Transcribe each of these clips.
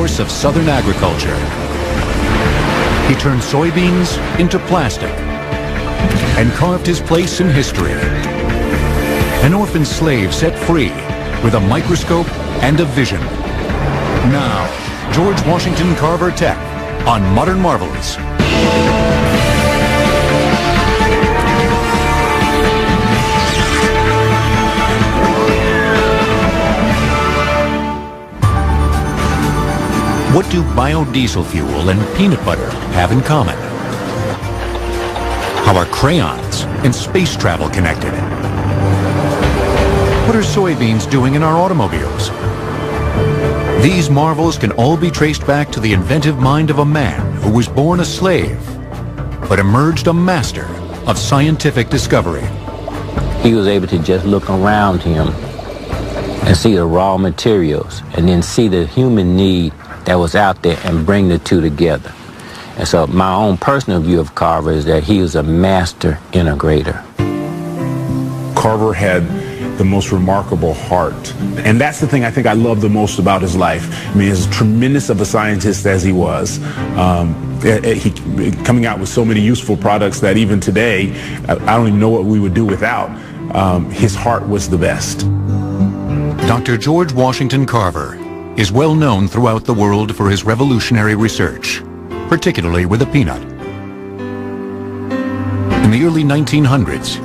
force of Southern agriculture. He turned soybeans into plastic and carved his place in history. An orphan slave set free with a microscope and a vision. Now, George Washington Carver Tech on Modern Marvels. What do biodiesel fuel and peanut butter have in common? How are crayons and space travel connected? What are soybeans doing in our automobiles? These marvels can all be traced back to the inventive mind of a man who was born a slave, but emerged a master of scientific discovery. He was able to just look around him and see the raw materials and then see the human need that was out there and bring the two together. And so my own personal view of Carver is that he was a master integrator. Carver had the most remarkable heart. And that's the thing I think I love the most about his life. I mean, as tremendous of a scientist as he was, he coming out with so many useful products that even today, I don't even know what we would do without. His heart was the best. Dr. George Washington Carver is well known throughout the world for his revolutionary research, particularly with the peanut. In the early 1900s,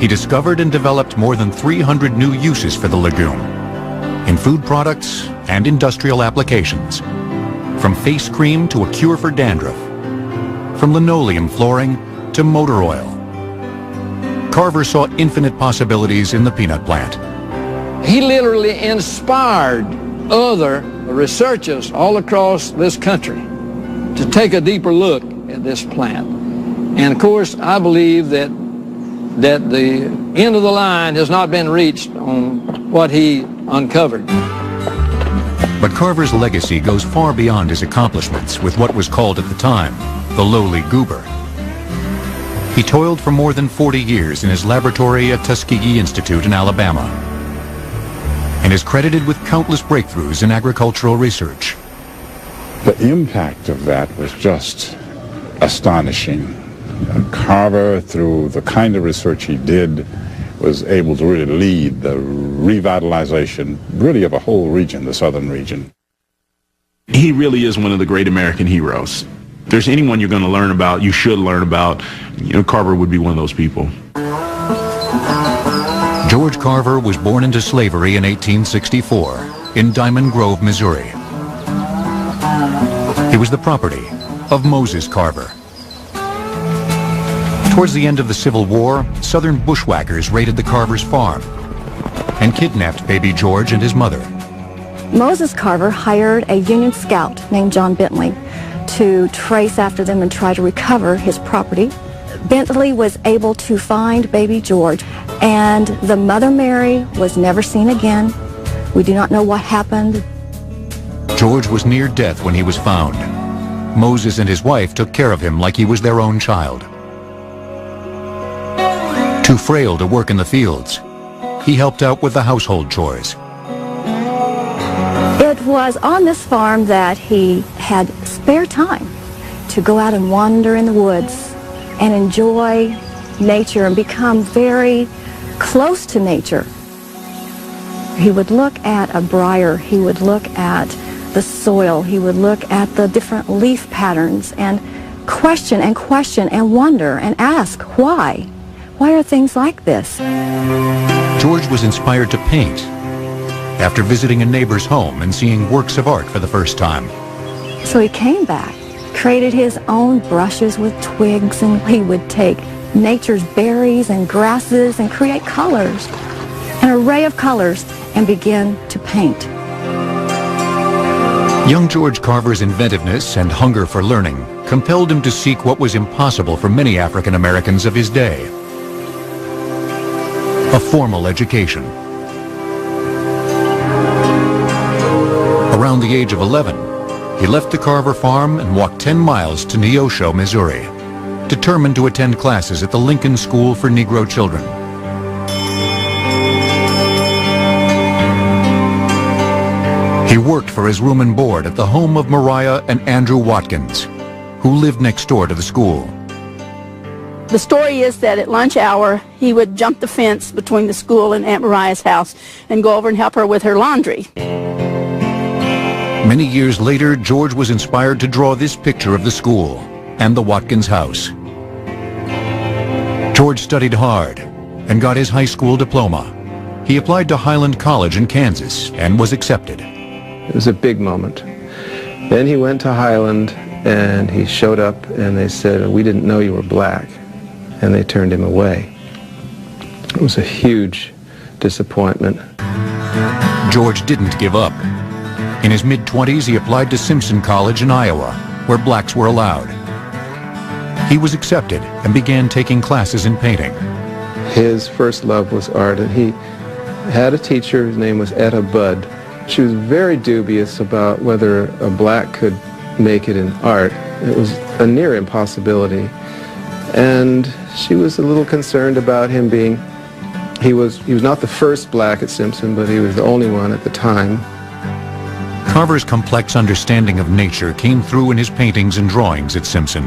he discovered and developed more than 300 new uses for the legume in food products and industrial applications, from face cream to a cure for dandruff, from linoleum flooring to motor oil. Carver saw infinite possibilities in the peanut plant. He literally inspired other researchers all across this country to take a deeper look at this plant. And of course, I believe that the end of the line has not been reached on what he uncovered. But Carver's legacy goes far beyond his accomplishments with what was called at the time the lowly goober. He toiled for more than 40 years in his laboratory at Tuskegee Institute in Alabama, and is credited with countless breakthroughs in agricultural research. The impact of that was just astonishing. Carver, through the kind of research he did, was able to really lead the revitalization, really, of a whole region, the southern region. He really is one of the great American heroes. If there's anyone you're going to learn about, you should learn about, Carver would be one of those people. George Carver was born into slavery in 1864 in Diamond Grove, Missouri. He was the property of Moses Carver. Towards the end of the Civil War, Southern bushwhackers raided the Carver's farm and kidnapped baby George and his mother. Moses Carver hired a Union scout named John Bentley to trace after them and try to recover his property. Bentley was able to find baby George, and the mother Mary was never seen again. We do not know what happened. George was near death when he was found. Moses and his wife took care of him like he was their own child. Too frail to work in the fields, he helped out with the household chores. It was on this farm that he had spare time to go out and wander in the woods and enjoy nature and become very close to nature. He would look at a briar, he would look at the soil, he would look at the different leaf patterns and question and wonder and ask why. Why are things like this? George was inspired to paint after visiting a neighbor's home and seeing works of art for the first time. So he came back, created his own brushes with twigs, and he would take nature's berries and grasses and create colors, an array of colors, and begin to paint. Young George Carver's inventiveness and hunger for learning compelled him to seek what was impossible for many African Americans of his day: a formal education. Around the age of 11, he left the Carver farm and walked 10 miles to Neosho, Missouri, determined to attend classes at the Lincoln School for Negro Children. He He worked for his room and board at the home of Mariah and Andrew Watkins, who lived next door to the school. The story is that at lunch hour, he would jump the fence between the school and Aunt Mariah's house and go over and help her with her laundry. Many years later, George was inspired to draw this picture of the school and the Watkins house. George studied hard and got his high school diploma. He applied to Highland College in Kansas and was accepted. It was a big moment. Then he went to Highland and he showed up and they said, "We didn't know you were black," and they turned him away. It was a huge disappointment. George didn't give up. In his mid-20s, he applied to Simpson College in Iowa, where blacks were allowed. He was accepted and began taking classes in painting. His first love was art, and he had a teacher whose name was Etta Budd. She was very dubious about whether a black could make it in art. It was a near impossibility. And she was a little concerned about him being, he was not the first black at Simpson, but he was the only one at the time. Carver's complex understanding of nature came through in his paintings and drawings at Simpson.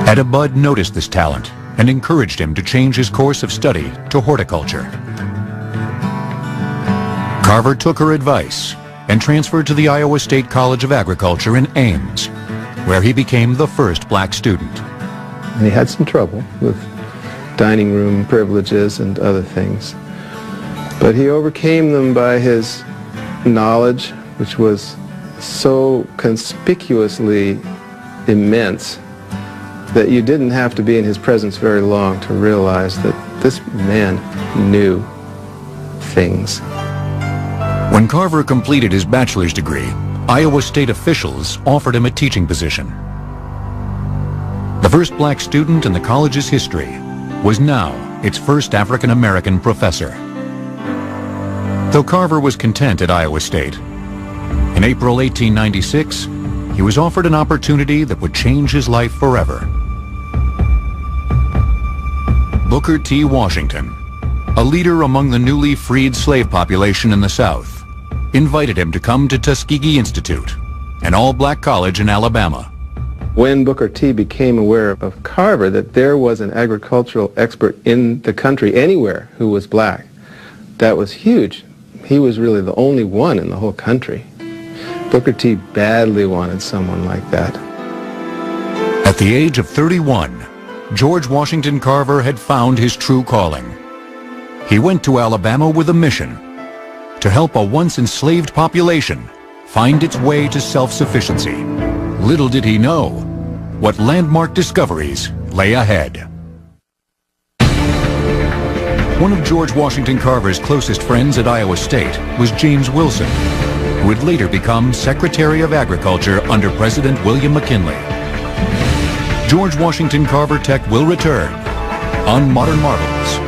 Etta Budd noticed this talent and encouraged him to change his course of study to horticulture. Carver took her advice and transferred to the Iowa State College of Agriculture in Ames, where he became the first black student. And he had some trouble with dining room privileges and other things. But he overcame them by his knowledge, which was so conspicuously immense that you didn't have to be in his presence very long to realize that this man knew things. When Carver completed his bachelor's degree, Iowa State officials offered him a teaching position. The first black student in the college's history was now its first African-American professor. Though Carver was content at Iowa State, in April 1896, he was offered an opportunity that would change his life forever. Booker T. Washington, a leader among the newly freed slave population in the South, invited him to come to Tuskegee Institute, an all-black college in Alabama. When Booker T. became aware of Carver, that there was an agricultural expert in the country anywhere who was black, that was huge. He was really the only one in the whole country. Booker T. badly wanted someone like that. At the age of 31, George Washington Carver had found his true calling. He went to Alabama with a mission: to help a once enslaved population find its way to self-sufficiency. Little did he know what landmark discoveries lay ahead. One of George Washington Carver's closest friends at Iowa State was James Wilson, who would later become Secretary of Agriculture under President William McKinley. George Washington Carver Tech will return on Modern Marvels.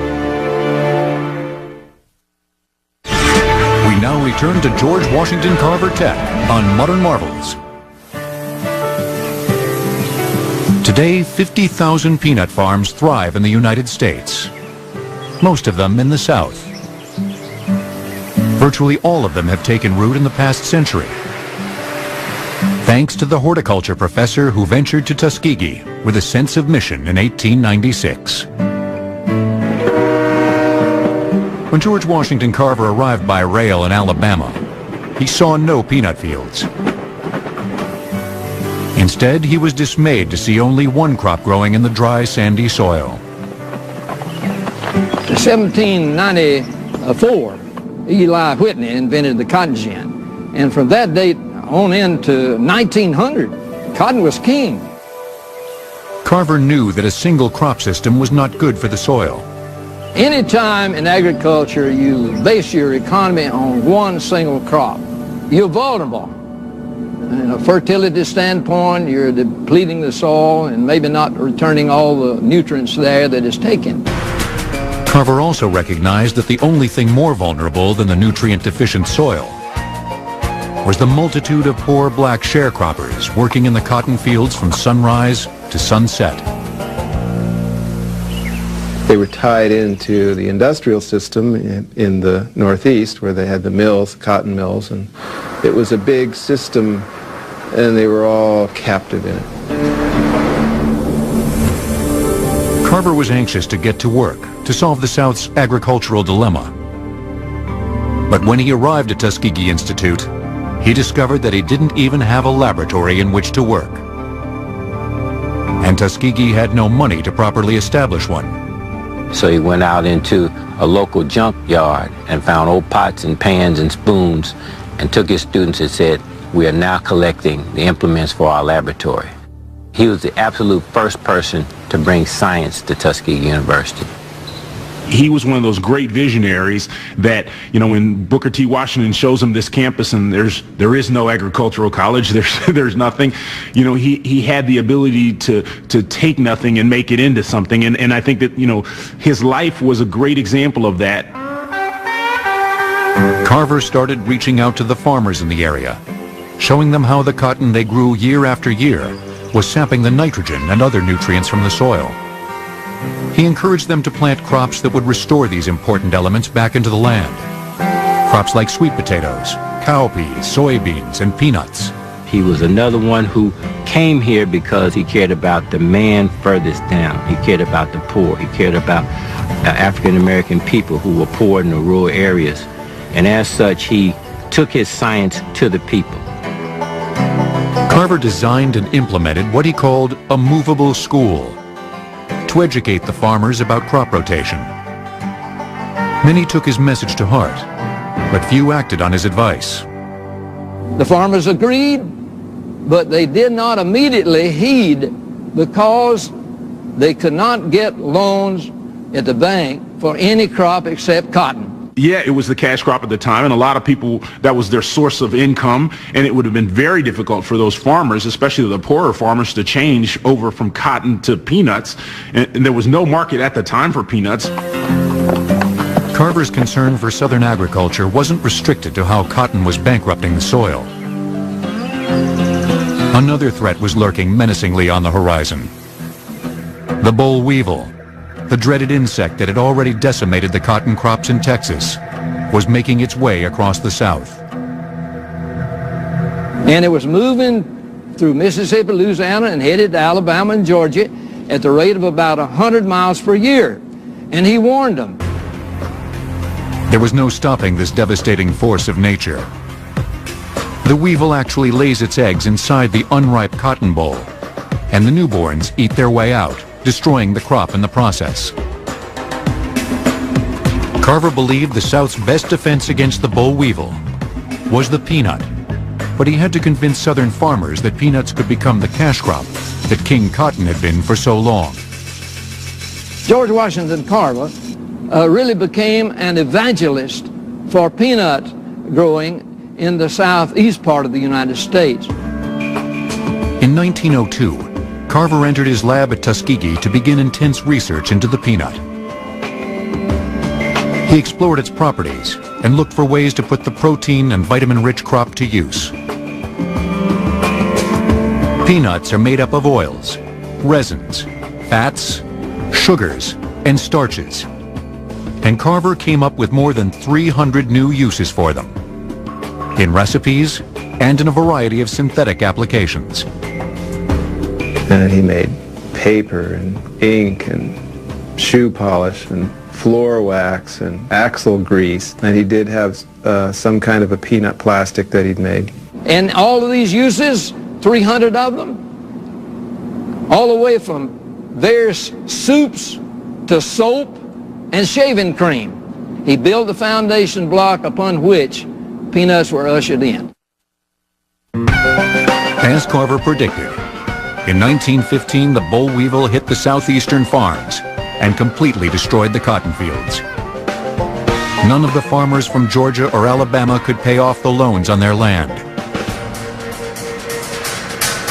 We now return to George Washington Carver Tech on Modern Marvels. Today, 50,000 peanut farms thrive in the United States, most of them in the South. Virtually all of them have taken root in the past century, thanks to the horticulture professor who ventured to Tuskegee with a sense of mission in 1896. When George Washington Carver arrived by rail in Alabama, he saw no peanut fields. Instead, he was dismayed to see only one crop growing in the dry, sandy soil. In 1794, Eli Whitney invented the cotton gin, and from that date on into 1900, cotton was king. Carver knew that a single crop system was not good for the soil. Anytime in agriculture you base your economy on one single crop, you're vulnerable. In a fertility standpoint, you're depleting the soil and maybe not returning all the nutrients there that is taken. Carver also recognized that the only thing more vulnerable than the nutrient-deficient soil was the multitude of poor black sharecroppers working in the cotton fields from sunrise to sunset. They were tied into the industrial system in the Northeast, where they had the mills, cotton mills, and it was a big system, and they were all captive in it. Carver was anxious to get to work to solve the South's agricultural dilemma. But when he arrived at Tuskegee Institute, he discovered that he didn't even have a laboratory in which to work. And Tuskegee had no money to properly establish one. So he went out into a local junkyard and found old pots and pans and spoons and took his students and said, "We are now collecting the implements for our laboratory." He was the absolute first person to bring science to Tuskegee University. He was one of those great visionaries that, you know, when Booker T. Washington shows him this campus and there is no agricultural college, there's nothing, you know, he had the ability to take nothing and make it into something. And I think that, you know, his life was a great example of that. Carver started reaching out to the farmers in the area, showing them how the cotton they grew year after year was sapping the nitrogen and other nutrients from the soil. He encouraged them to plant crops that would restore these important elements back into the land. Crops like sweet potatoes, cowpeas, soybeans, and peanuts. He was another one who came here because he cared about the man furthest down. He cared about the poor. He cared about African-American people who were poor in the rural areas. And as such, he took his science to the people. Carver designed and implemented what he called a movable school to educate the farmers about crop rotation. Many took his message to heart, but few acted on his advice. The farmers agreed, but they did not immediately heed because they could not get loans at the bank for any crop except cotton. Yeah, it was the cash crop at the time, and a lot of people, that was their source of income, and it would have been very difficult for those farmers, especially the poorer farmers, to change over from cotton to peanuts, and there was no market at the time for peanuts. Carver's concern for Southern agriculture wasn't restricted to how cotton was bankrupting the soil. Another threat was lurking menacingly on the horizon. The boll weevil, the dreaded insect that had already decimated the cotton crops in Texas, was making its way across the South. And it was moving through Mississippi, Louisiana, and headed to Alabama and Georgia at the rate of about 100 miles per year. And he warned them. There was no stopping this devastating force of nature. The weevil actually lays its eggs inside the unripe cotton boll, and the newborns eat their way out, destroying the crop in the process. Carver believed the South's best defense against the boll weevil was the peanut, but he had to convince Southern farmers that peanuts could become the cash crop that King Cotton had been for so long. George Washington Carver really became an evangelist for peanut growing in the southeast part of the United States. In 1902, Carver entered his lab at Tuskegee to begin intense research into the peanut. He explored its properties and looked for ways to put the protein and vitamin-rich crop to use. Peanuts are made up of oils, resins, fats, sugars, and starches. And Carver came up with more than 300 new uses for them, in recipes and in a variety of synthetic applications. And he made paper and ink and shoe polish and floor wax and axle grease. And he did have some kind of a peanut plastic that he'd made. And all of these uses, 300 of them, all the way from various soups to soap and shaving cream. He built the foundation block upon which peanuts were ushered in. As Carver predicted, in 1915 the boll weevil hit the southeastern farms and completely destroyed the cotton fields. None of the farmers from Georgia or Alabama could pay off the loans on their land.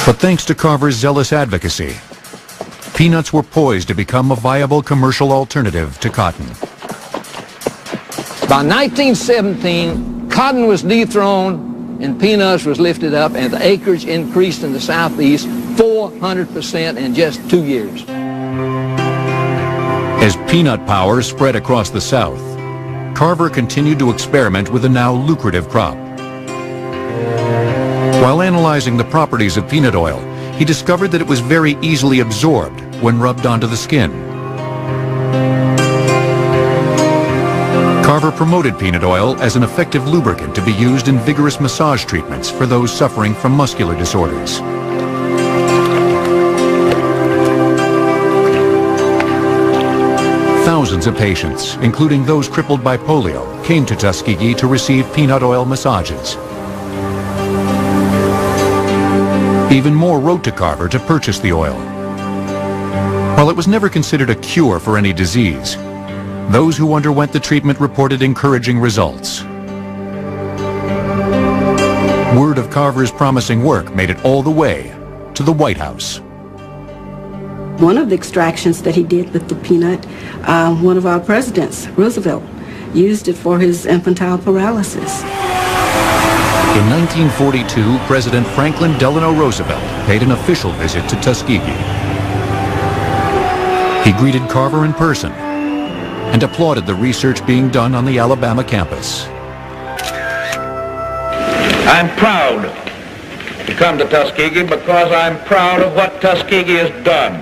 But thanks to Carver's zealous advocacy, peanuts were poised to become a viable commercial alternative to cotton. By 1917, cotton was dethroned and peanuts was lifted up, and the acreage increased in the southeast 400% in just 2 years. As peanut power spread across the South, Carver continued to experiment with a now lucrative crop. While analyzing the properties of peanut oil, he discovered that it was very easily absorbed when rubbed onto the skin. Carver promoted peanut oil as an effective lubricant to be used in vigorous massage treatments for those suffering from muscular disorders. Thousands of patients, including those crippled by polio, came to Tuskegee to receive peanut oil massages. Even more wrote to Carver to purchase the oil. While it was never considered a cure for any disease, those who underwent the treatment reported encouraging results. Word of Carver's promising work made it all the way to the White House. One of the extractions that he did with the peanut, one of our presidents, Roosevelt, used it for his infantile paralysis. In 1942, President Franklin Delano Roosevelt paid an official visit to Tuskegee. He greeted Carver in person and applauded the research being done on the Alabama campus. I'm proud to come to Tuskegee because I'm proud of what Tuskegee has done.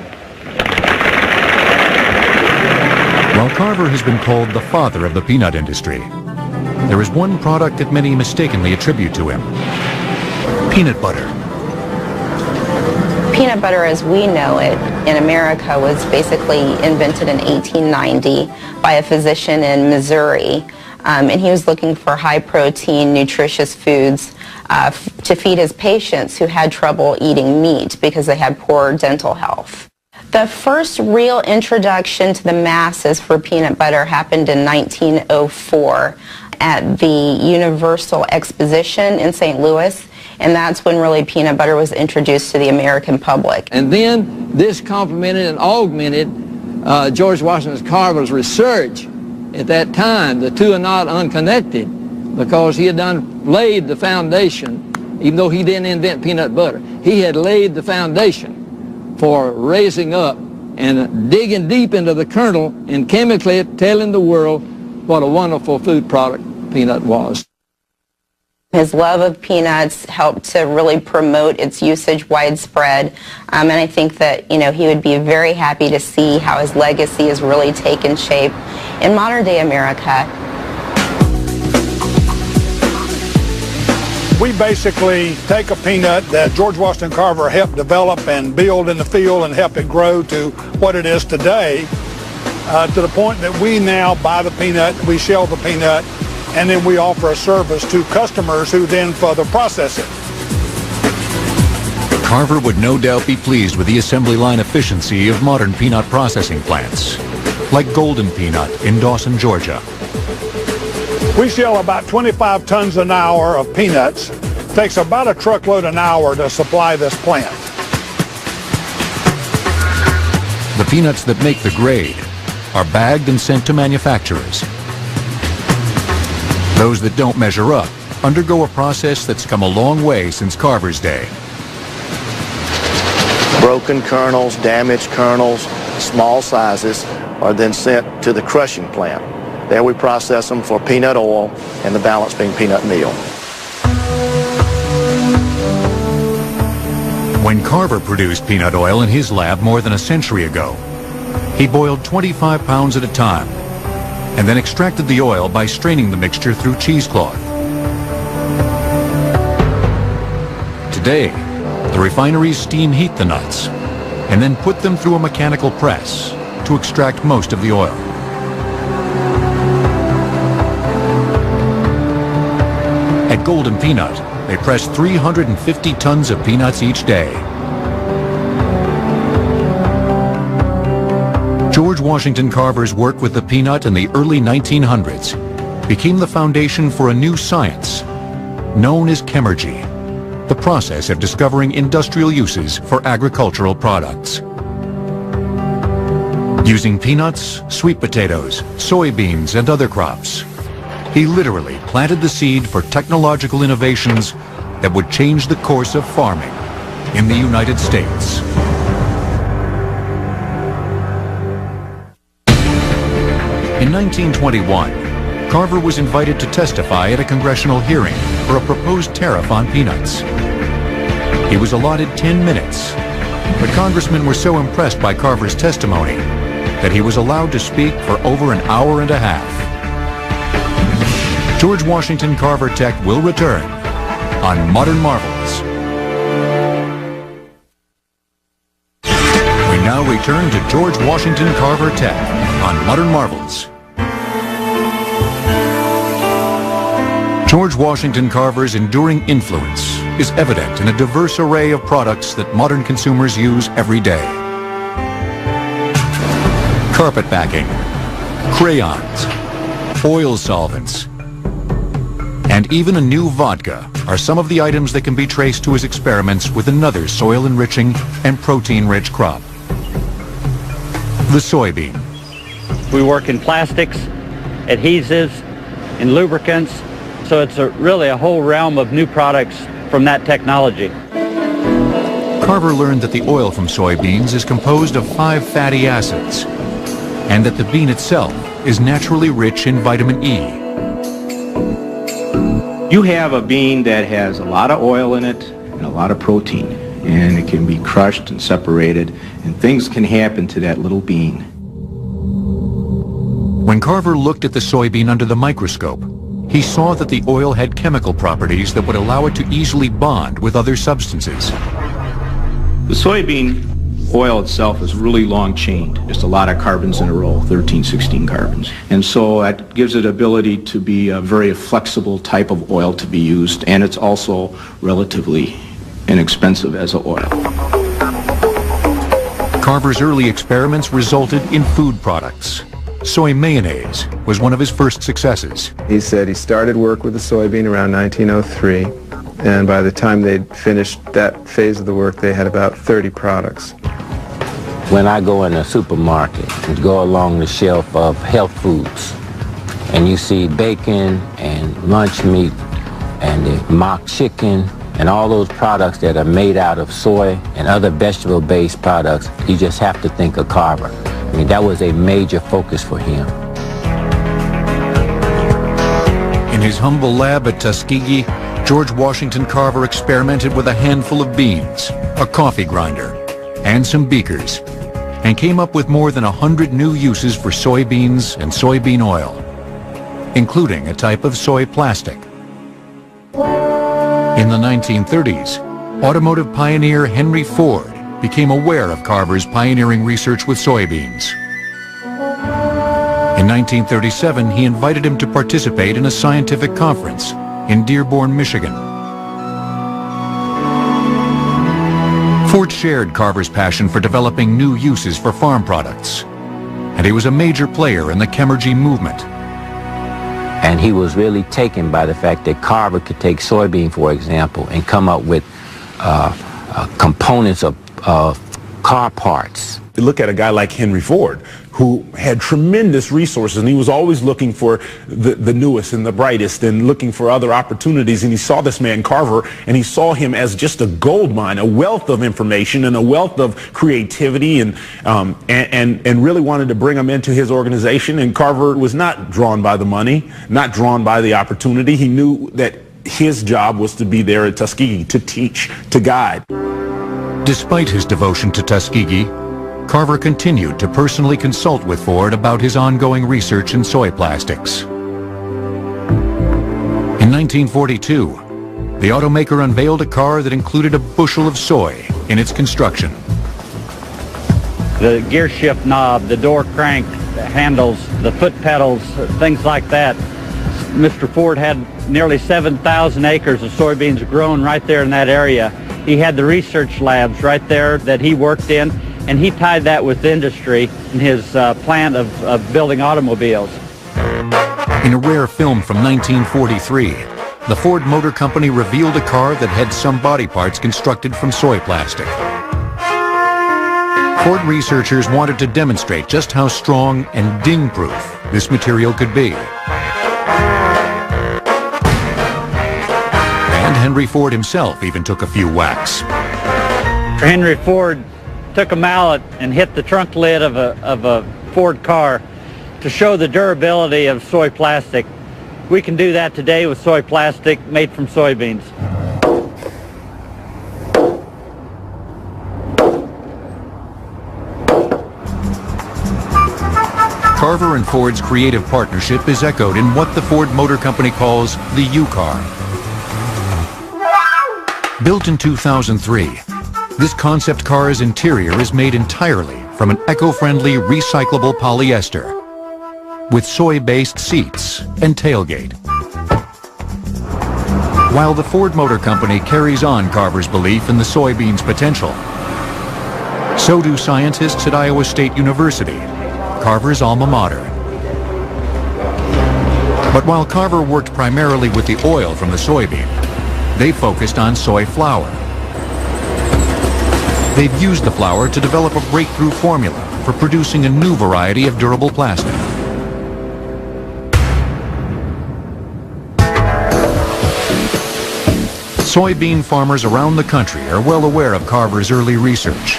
While Carver has been called the father of the peanut industry, there is one product that many mistakenly attribute to him: peanut butter. Peanut butter as we know it in America was basically invented in 1890 by a physician in Missouri. And he was looking for high-protein, nutritious foods to feed his patients who had trouble eating meat because they had poor dental health. The first real introduction to the masses for peanut butter happened in 1904 at the Universal Exposition in St. Louis, and that's when really peanut butter was introduced to the American public. And then this complemented and augmented George Washington Carver's research at that time. The two are not unconnected because he had laid the foundation, even though he didn't invent peanut butter. He had laid the foundation for raising up and digging deep into the kernel and chemically telling the world what a wonderful food product peanut was. His love of peanuts helped to really promote its usage widespread, and I think that, you know, he would be very happy to see how his legacy has really taken shape in modern-day America. We basically take a peanut that George Washington Carver helped develop and build in the field and help it grow to what it is today, to the point that we now buy the peanut, we shell the peanut, and then we offer a service to customers who then further process it. Carver would no doubt be pleased with the assembly line efficiency of modern peanut processing plants, like Golden Peanut in Dawson, Georgia. We shell about 25 tons an hour of peanuts. It takes about a truckload an hour to supply this plant. The peanuts that make the grade are bagged and sent to manufacturers. Those that don't measure up undergo a process that's come a long way since Carver's day. Broken kernels, damaged kernels, small sizes are then sent to the crushing plant. There we process them for peanut oil and the balance being peanut meal. When Carver produced peanut oil in his lab more than a century ago, he boiled 25 pounds at a time and then extracted the oil by straining the mixture through cheesecloth. Today, the refineries steam heat the nuts and then put them through a mechanical press to extract most of the oil. At Golden Peanut, they press 350 tons of peanuts each day. George Washington Carver's work with the peanut in the early 1900s became the foundation for a new science known as chemergy, the process of discovering industrial uses for agricultural products. Using peanuts, sweet potatoes, soybeans, and other crops, he literally planted the seed for technological innovations that would change the course of farming in the United States. In 1921, Carver was invited to testify at a congressional hearing for a proposed tariff on peanuts. He was allotted 10 minutes, but congressmen were so impressed by Carver's testimony that he was allowed to speak for over an hour and a half. George Washington Carver Tech will return on Modern Marvels. We now return to George Washington Carver Tech on Modern Marvels. George Washington Carver's enduring influence is evident in a diverse array of products that modern consumers use every day. Carpet backing, crayons, oil solvents, and even a new vodka are some of the items that can be traced to his experiments with another soil-enriching and protein-rich crop, the soybean. We work in plastics, adhesives, and lubricants, so it's really a whole realm of new products from that technology. Carver learned that the oil from soybeans is composed of 5 fatty acids, and that the bean itself is naturally rich in vitamin E. You have a bean that has a lot of oil in it and a lot of protein, and it can be crushed and separated, and things can happen to that little bean. When Carver looked at the soybean under the microscope, he saw that the oil had chemical properties that would allow it to easily bond with other substances. The soybean oil itself is really long chained, just a lot of carbons in a row, 13, 16 carbons. And so that gives it ability to be a very flexible type of oil to be used, and it's also relatively inexpensive as an oil. Carver's early experiments resulted in food products. Soy mayonnaise was one of his first successes. He said he started work with the soybean around 1903, and by the time they'd finished that phase of the work, they had about 30 products. When I go in a supermarket and go along the shelf of health foods, and you see bacon and lunch meat and the mock chicken and all those products that are made out of soy and other vegetable-based products, you just have to think of Carver. I mean, that was a major focus for him. In his humble lab at Tuskegee, George Washington Carver experimented with a handful of beans, a coffee grinder, and some beakers, and came up with more than 100 new uses for soybeans and soybean oil, including a type of soy plastic. In the 1930s, automotive pioneer Henry Ford became aware of Carver's pioneering research with soybeans. In 1937, he invited him to participate in a scientific conference in Dearborn, Michigan. Ford shared Carver's passion for developing new uses for farm products, and he was a major player in the Chemergy movement. And he was really taken by the fact that Carver could take soybean, for example, and come up with components of car parts. You look at a guy like Henry Ford, who had tremendous resources, and he was always looking for the newest and the brightest and looking for other opportunities. And he saw this man Carver, and he saw him as just a gold mine, a wealth of information and a wealth of creativity, and really wanted to bring him into his organization. And Carver was not drawn by the money, not drawn by the opportunity. He knew that his job was to be there at Tuskegee, to teach, to guide. Despite his devotion to Tuskegee, Carver continued to personally consult with Ford about his ongoing research in soy plastics. In 1942, the automaker unveiled a car that included a bushel of soy in its construction. The gear shift knob, the door crank, the handles, the foot pedals, things like that. Mr. Ford had nearly 7,000 acres of soybeans grown right there in that area. He had the research labs right there that he worked in, and he tied that with industry in his plant of building automobiles. In a rare film from 1943, the Ford Motor Company revealed a car that had some body parts constructed from soy plastic. Ford researchers wanted to demonstrate just how strong and ding-proof this material could be. And Henry Ford himself even took a few whacks. Henry Ford took a mallet and hit the trunk lid of a Ford car to show the durability of soy plastic. We can do that today with soy plastic made from soybeans. Carver and Ford's creative partnership is echoed in what the Ford Motor Company calls the U-Car. Built in 2003, this concept car's interior is made entirely from an eco-friendly recyclable polyester with soy-based seats and tailgate. While the Ford Motor Company carries on Carver's belief in the soybean's potential, so do scientists at Iowa State University, Carver's alma mater. But while Carver worked primarily with the oil from the soybean, they focused on soy flour. They've used the flour to develop a breakthrough formula for producing a new variety of durable plastic. Soybean farmers around the country are well aware of Carver's early research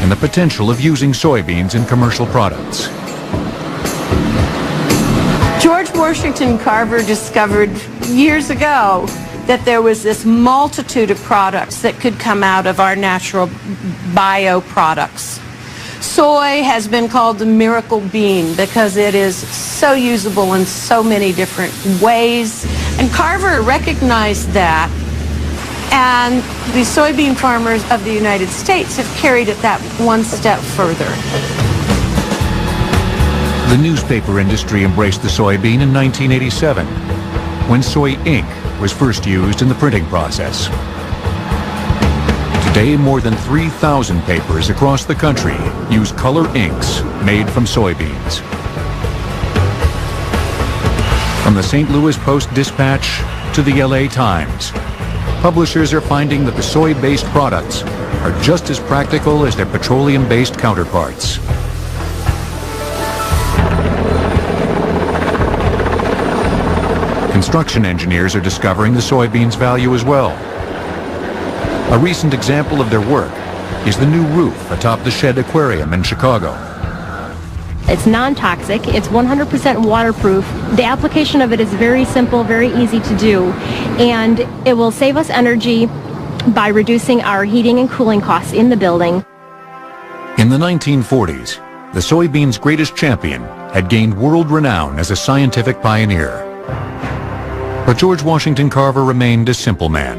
and the potential of using soybeans in commercial products. George Washington Carver discovered years ago that there was this multitude of products that could come out of our natural bioproducts. Soy has been called the miracle bean because it is so usable in so many different ways. And Carver recognized that, and the soybean farmers of the United States have carried it that one step further. The newspaper industry embraced the soybean in 1987, when soy ink was first used in the printing process. Today, more than 3,000 papers across the country use color inks made from soybeans. From the St. Louis Post-Dispatch to the LA Times, publishers are finding that the soy-based products are just as practical as their petroleum-based counterparts. Construction engineers are discovering the soybean's value as well. A recent example of their work is the new roof atop the Shed Aquarium in Chicago. It's non-toxic, it's 100% waterproof. The application of it is very simple, very easy to do, and it will save us energy by reducing our heating and cooling costs in the building. In the 1940s, the soybean's greatest champion had gained world renown as a scientific pioneer. But George Washington Carver remained a simple man.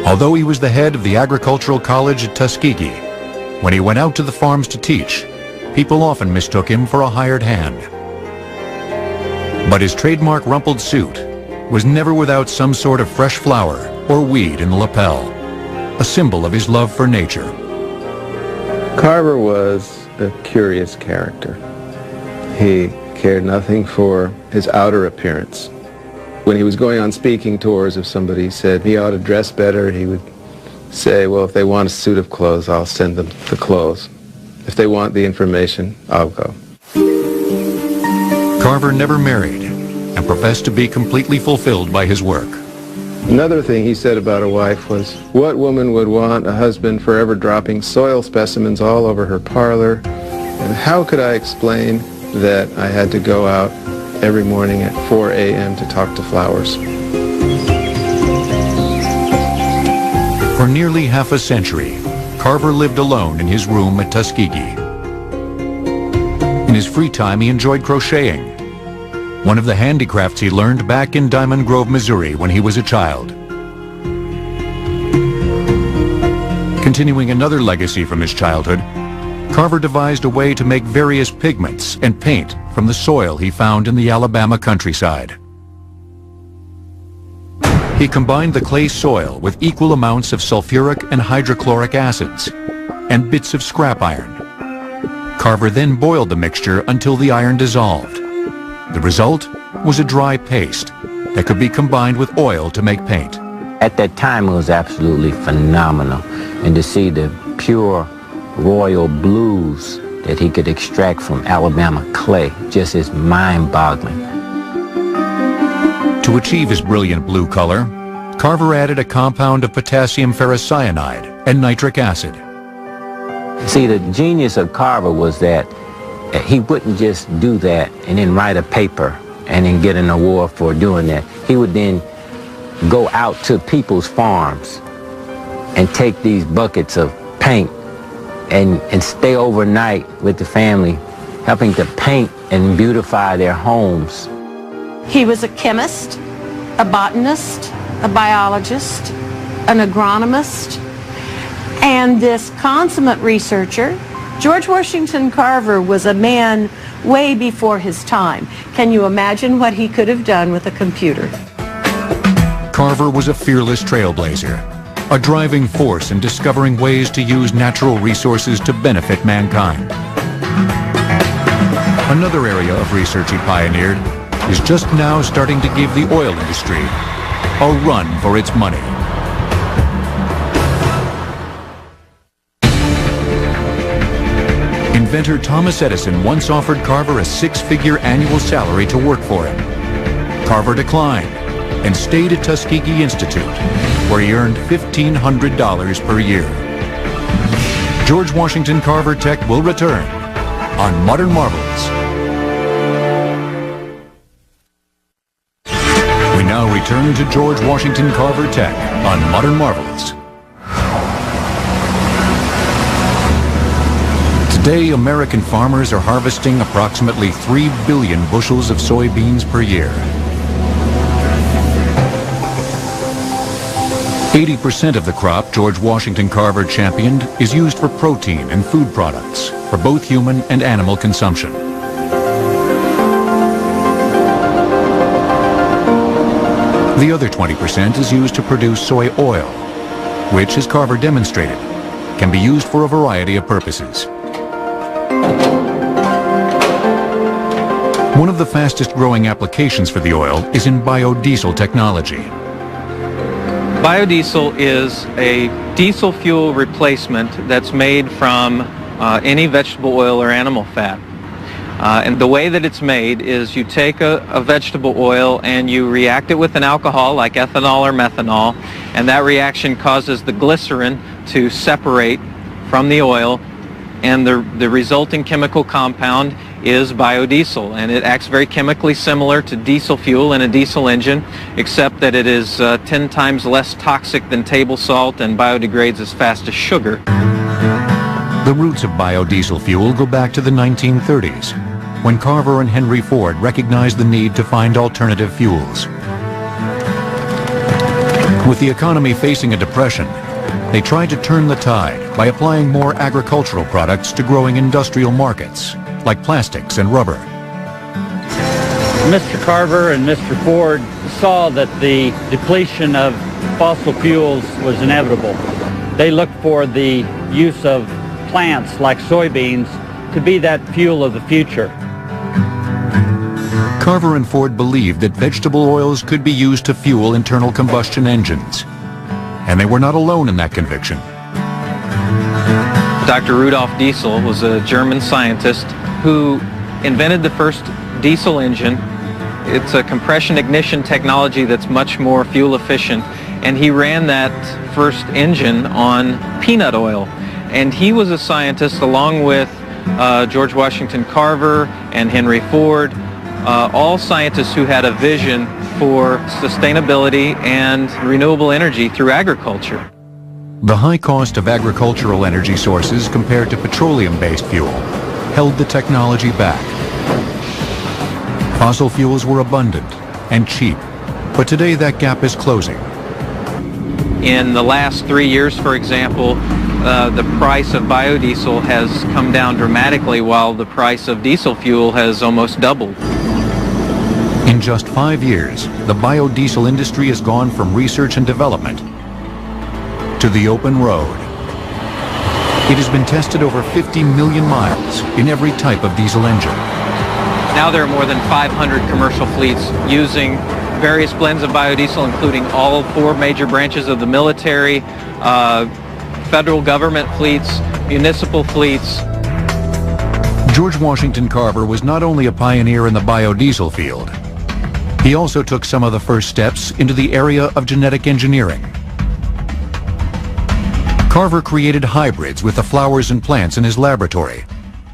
Although he was the head of the Agricultural College at Tuskegee, when he went out to the farms to teach, people often mistook him for a hired hand. But his trademark rumpled suit was never without some sort of fresh flower or weed in the lapel, a symbol of his love for nature. Carver was a curious character. He cared nothing for his outer appearance. When he was going on speaking tours, if somebody said he ought to dress better, he would say, well, if they want a suit of clothes, I'll send them the clothes. If they want the information, I'll go. Carver never married and professed to be completely fulfilled by his work. Another thing he said about a wife was, what woman would want a husband forever dropping soil specimens all over her parlor? And how could I explain that I had to go out every morning at 4 a.m. to talk to flowers? For nearly half a century, Carver lived alone in his room at Tuskegee. In his free time, he enjoyed crocheting, one of the handicrafts he learned back in Diamond Grove, Missouri when he was a child. Continuing another legacy from his childhood, Carver devised a way to make various pigments and paint from the soil he found in the Alabama countryside. He combined the clay soil with equal amounts of sulfuric and hydrochloric acids and bits of scrap iron. Carver then boiled the mixture until the iron dissolved. The result was a dry paste that could be combined with oil to make paint. At that time, it was absolutely phenomenal. And to see the pure royal blues that he could extract from Alabama clay just is mind-boggling. To achieve his brilliant blue color, Carver added a compound of potassium ferrocyanide and nitric acid. See, the genius of Carver was that he wouldn't just do that and then write a paper and then get an award for doing that. He would then go out to people's farms and take these buckets of paint and stay overnight with the family, helping to paint and beautify their homes. He was a chemist, a botanist, a biologist, an agronomist, and this consummate researcher. George Washington Carver was a man way before his time. Can you imagine what he could have done with a computer? Carver was a fearless trailblazer, a driving force in discovering ways to use natural resources to benefit mankind. Another area of research he pioneered is just now starting to give the oil industry a run for its money. Inventor Thomas Edison once offered Carver a six-figure annual salary to work for him. Carver declined and stayed at Tuskegee Institute, where he earned $1,500 per year. George Washington Carver Tech will return on Modern Marvels. We now return to George Washington Carver Tech on Modern Marvels. Today, American farmers are harvesting approximately 3 billion bushels of soybeans per year. 80% of the crop George Washington Carver championed is used for protein and food products for both human and animal consumption. The other 20% is used to produce soy oil, which, as Carver demonstrated, can be used for a variety of purposes. One of the fastest growing applications for the oil is in biodiesel technology. Biodiesel is a diesel fuel replacement that's made from any vegetable oil or animal fat. And the way that it's made is you take a vegetable oil and you react it with an alcohol like ethanol or methanol, and that reaction causes the glycerin to separate from the oil, and the resulting chemical compound is biodiesel, and it acts very chemically similar to diesel fuel in a diesel engine, except that it is 10 times less toxic than table salt and biodegrades as fast as sugar. The roots of biodiesel fuel go back to the 1930s, when Carver and Henry Ford recognized the need to find alternative fuels. With the economy facing a depression, they tried to turn the tide by applying more agricultural products to growing industrial markets, like plastics and rubber. Mr. Carver and Mr. Ford saw that the depletion of fossil fuels was inevitable. They looked for the use of plants like soybeans to be that fuel of the future. Carver and Ford believed that vegetable oils could be used to fuel internal combustion engines, and they were not alone in that conviction. Dr. Rudolf Diesel was a German scientist who invented the first diesel engine. It's a compression ignition technology that's much more fuel efficient, and he ran that first engine on peanut oil. And he was a scientist along with George Washington Carver and Henry Ford, all scientists who had a vision for sustainability and renewable energy through agriculture. The high cost of agricultural energy sources compared to petroleum-based fuel held the technology back. Fossil fuels were abundant and cheap, but today that gap is closing. In the last 3 years, for example, the price of biodiesel has come down dramatically while the price of diesel fuel has almost doubled. In just 5 years, the biodiesel industry has gone from research and development to the open road. It has been tested over 50 million miles in every type of diesel engine. Now there are more than 500 commercial fleets using various blends of biodiesel, including all 4 major branches of the military, federal government fleets, municipal fleets. George Washington Carver was not only a pioneer in the biodiesel field, he also took some of the first steps into the area of genetic engineering. Carver created hybrids with the flowers and plants in his laboratory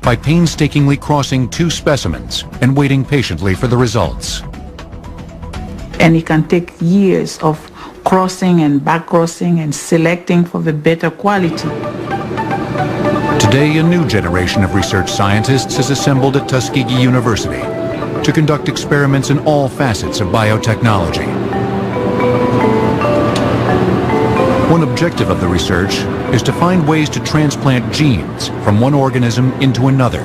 by painstakingly crossing 2 specimens and waiting patiently for the results. And it can take years of crossing and back crossing and selecting for the better quality. Today, a new generation of research scientists is assembled at Tuskegee University to conduct experiments in all facets of biotechnology. One objective of the research is to find ways to transplant genes from one organism into another.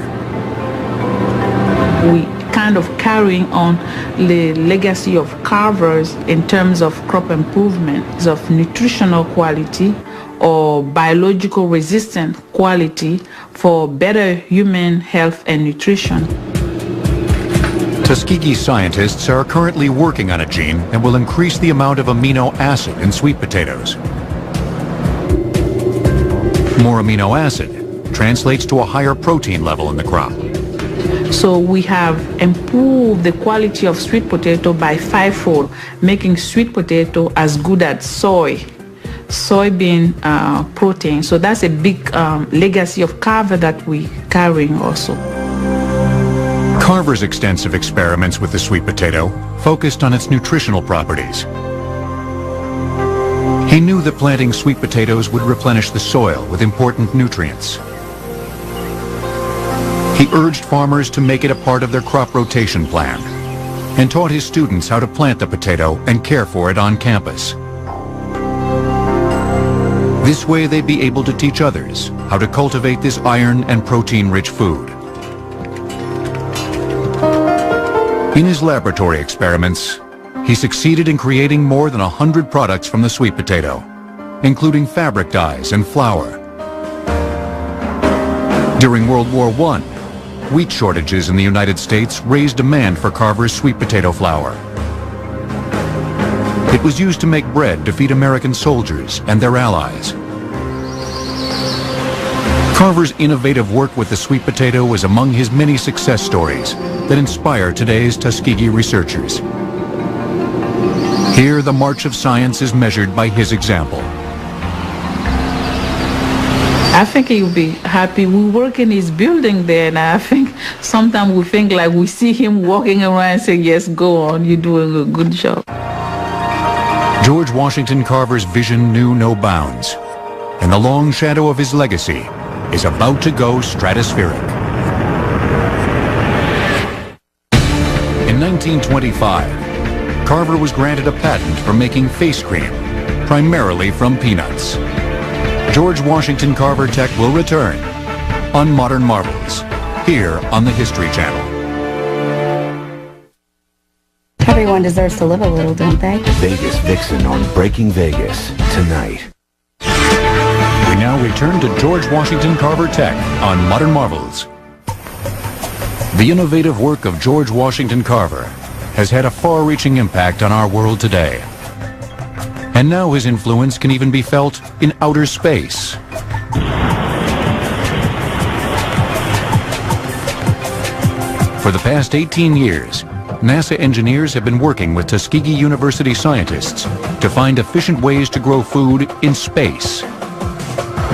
We kind of carrying on the legacy of Carver's in terms of crop improvement, of nutritional quality or biological resistant quality for better human health and nutrition. Tuskegee scientists are currently working on a gene that will increase the amount of amino acid in sweet potatoes. More amino acid translates to a higher protein level in the crop. So we have improved the quality of sweet potato by 5-fold, making sweet potato as good as soybean protein. So that's a big legacy of Carver that we carrying also. Carver's extensive experiments with the sweet potato focused on its nutritional properties. He knew that planting sweet potatoes would replenish the soil with important nutrients. He urged farmers to make it a part of their crop rotation plan and taught his students how to plant the potato and care for it on campus. This way they'd be able to teach others how to cultivate this iron and protein-rich food. In his laboratory experiments, he succeeded in creating more than 100 products from the sweet potato, including fabric dyes and flour. During World War I, wheat shortages in the United States raised demand for Carver's sweet potato flour. It was used to make bread to feed American soldiers and their allies. Carver's innovative work with the sweet potato is among his many success stories that inspire today's Tuskegee researchers. Here, the march of science is measured by his example. I think he'll be happy. We work in his building there, and I think sometimes we think like we see him walking around and say, yes, go on, you're doing a good job. George Washington Carver's vision knew no bounds, and the long shadow of his legacy is about to go stratospheric. In 1925, Carver was granted a patent for making face cream, primarily from peanuts. George Washington Carver Tech will return on Modern Marvels, here on the History Channel. Everyone deserves to live a little, don't they? Vegas Vixen on Breaking Vegas tonight. We now return to George Washington Carver Tech on Modern Marvels. The innovative work of George Washington Carver has had a far-reaching impact on our world today. And now his influence can even be felt in outer space. For the past 18 years, NASA engineers have been working with Tuskegee University scientists to find efficient ways to grow food in space.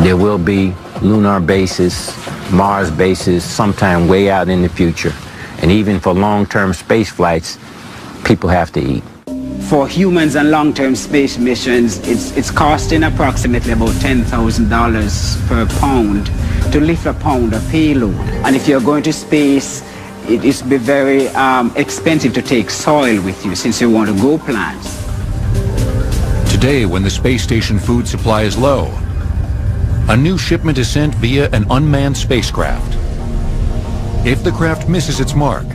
There will be lunar bases, Mars bases, sometime way out in the future. And even for long-term space flights, people have to eat. For humans and long-term space missions, it's costing approximately about $10,000 per pound to lift a pound of payload. And if you're going to space, it is be very expensive to take soil with you since you want to grow plants. Today, when the space station food supply is low, a new shipment is sent via an unmanned spacecraft. If the craft misses its mark,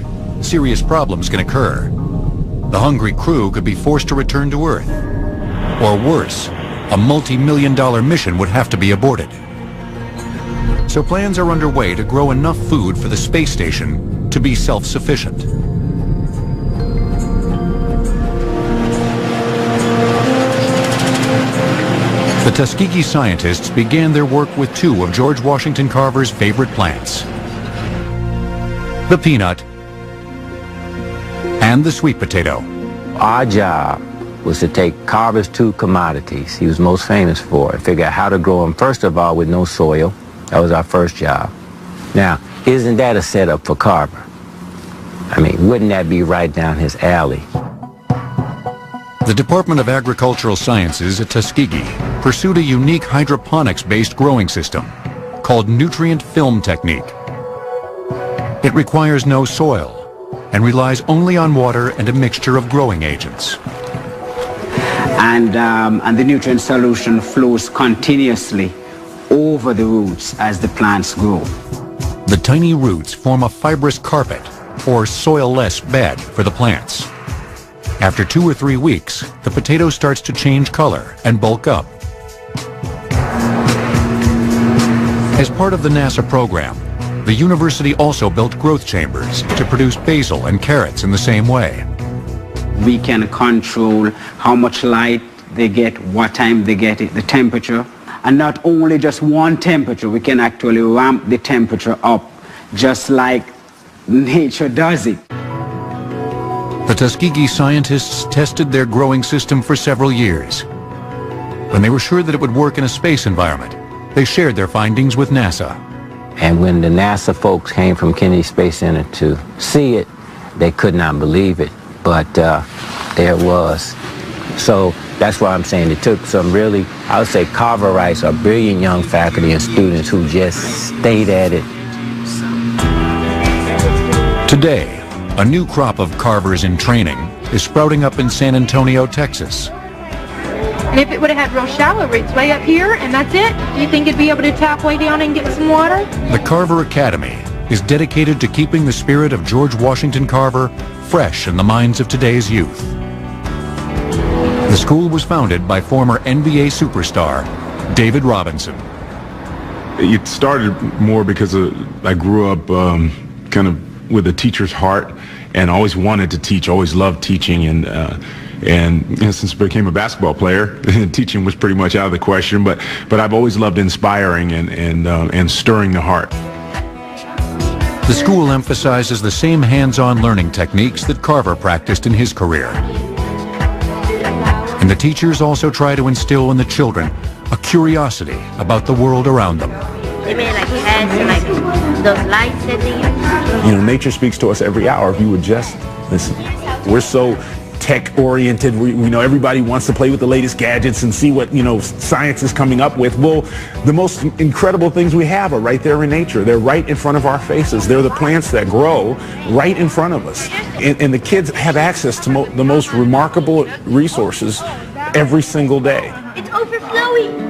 serious problems can occur. The hungry crew could be forced to return to Earth. Or worse, a multi-million-dollar mission would have to be aborted. So plans are underway to grow enough food for the space station to be self-sufficient. The Tuskegee scientists began their work with 2 of George Washington Carver's favorite plants: the peanut and the sweet potato. Our job was to take Carver's 2 commodities he was most famous for and figure out how to grow them, first of all, with no soil. That was our first job. Now, isn't that a setup for Carver? I mean, wouldn't that be right down his alley? The Department of Agricultural Sciences at Tuskegee pursued a unique hydroponics-based growing system called nutrient film technique. It requires no soil and relies only on water and a mixture of growing agents. And the nutrient solution flows continuously over the roots as the plants grow. The tiny roots form a fibrous carpet or soil-less bed for the plants. After 2 or 3 weeks, the potato starts to change color and bulk up. As part of the NASA program, the university also built growth chambers to produce basil and carrots in the same way. We can control how much light they get, what time they get it, the temperature. And not only just one temperature, we can actually ramp the temperature up just like nature does it. The Tuskegee scientists tested their growing system for several years. When they were sure that it would work in a space environment, they shared their findings with NASA. And when the NASA folks came from Kennedy Space Center to see it, they could not believe it, but there it was. So that's why I'm saying it took some really, I would say Carverites are brilliant young faculty and students who just stayed at it. Today, a new crop of carvers in training is sprouting up in San Antonio, Texas. And if it would have had real shallow roots way up here and that's it, do you think it'd be able to tap way down and get some water? The Carver Academy is dedicated to keeping the spirit of George Washington Carver fresh in the minds of today's youth. The school was founded by former NBA superstar David Robinson. It started more because I grew up kind of with a teacher's heart and always wanted to teach, always loved teaching, and you know, since I became a basketball player, teaching was pretty much out of the question, but I've always loved inspiring and stirring the heart. The school emphasizes the same hands-on learning techniques that Carver practiced in his career. And the teachers also try to instill in the children a curiosity about the world around them. They made like heads and like those lights that they use. You know, nature speaks to us every hour if you would just listen. We're so tech-oriented. We know everybody wants to play with the latest gadgets and see what, you know, science is coming up with. Well, the most incredible things we have are right there in nature. They're right in front of our faces. They're the plants that grow right in front of us. And the kids have access to the most remarkable resources every single day. It's overflowing.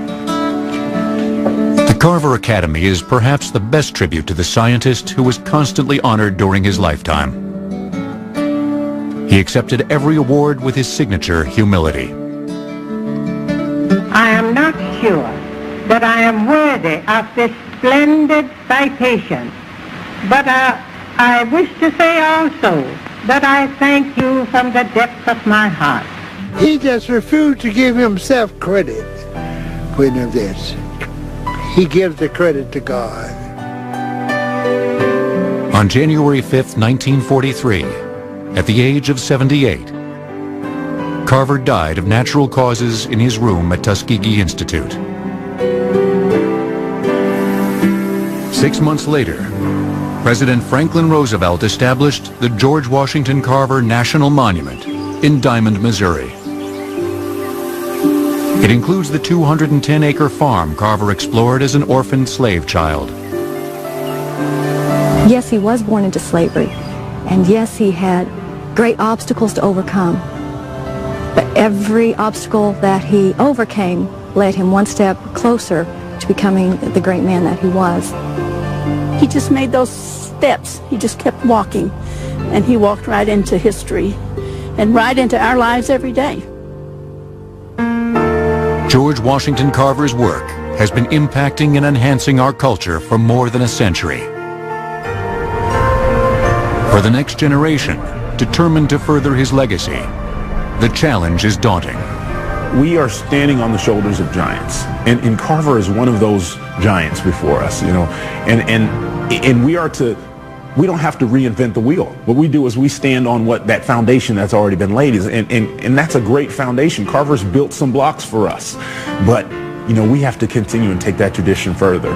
The Carver Academy is perhaps the best tribute to the scientist who was constantly honored during his lifetime. He accepted every award with his signature humility. I am not sure that I am worthy of this splendid citation, but I wish to say also that I thank you from the depths of my heart. He just refused to give himself credit for any of this. He gives the credit to God. On January 5th, 1943, at the age of 78, Carver died of natural causes in his room at Tuskegee Institute. 6 months later, President Franklin Roosevelt established the George Washington Carver National Monument in Diamond, Missouri. It includes the 210-acre farm Carver explored as an orphaned slave child. Yes, he was born into slavery, and yes, he had great obstacles to overcome. But every obstacle that he overcame led him one step closer to becoming the great man that he was. He just made those steps. He just kept walking, and he walked right into history and right into our lives every day. George Washington Carver's work has been impacting and enhancing our culture for more than a century. For the next generation, determined to further his legacy, the challenge is daunting. We are standing on the shoulders of giants, and Carver is one of those giants before us, you know, and we don't have to reinvent the wheel. What we do is we stand on that foundation that's already been laid, and that's a great foundation. Carver's built some blocks for us, but you know, we have to continue and take that tradition further.